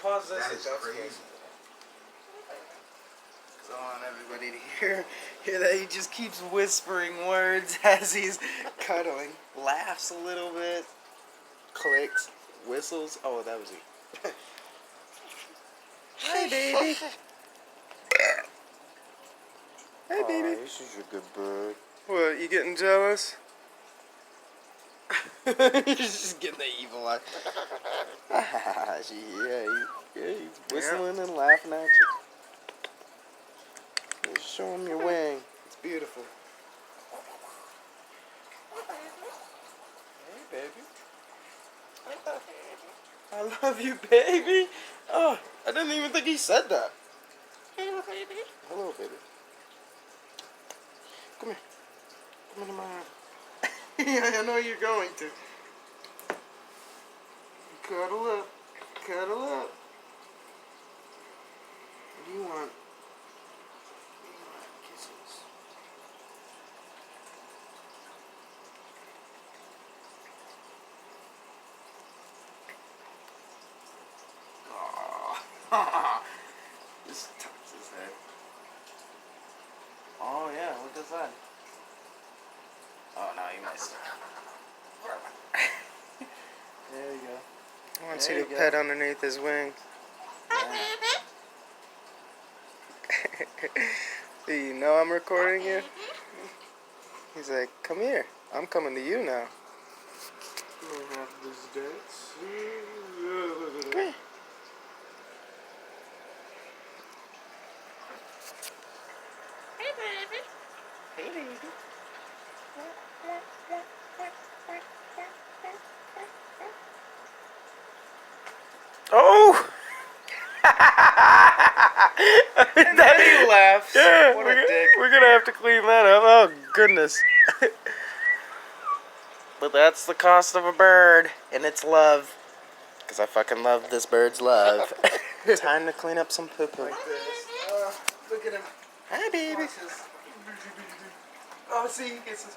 pause this. That is crazy. I want everybody to hear that he just keeps whispering words as he's cuddling. Laughs a little bit. Clicks. Whistles. Oh, that was it. Hi, baby. Hi, baby. This is a good bird. What, you getting jealous? He's just getting the evil eye. He's whistling and laughing at you. Just show him your wing. It's beautiful. Hey, baby. I love you, baby. Oh, I didn't even think he said that. Hello, baby. Hello, baby. Come here. Come into my arm. Yeah, I know you're going to. Cuddle up. Cuddle up. What do you want? Kisses. Aww. Just tucks his head. Oh yeah, look at that. Oh no, you missed. There you go. I want you to pet underneath his wing. Do you know I'm recording you? He's like, come here. I'm coming to you now. We'll have this dance. Come here. Hey, baby. Hey, baby. Oh! And then he laughs. Yeah, what a dick. We're gonna have to clean that up. Oh, goodness. But that's the cost of a bird and its love. Because I fucking love this bird's love. Time to clean up some poo-poo. Like this. Look at him. Hi, baby. Oh, see, he kisses.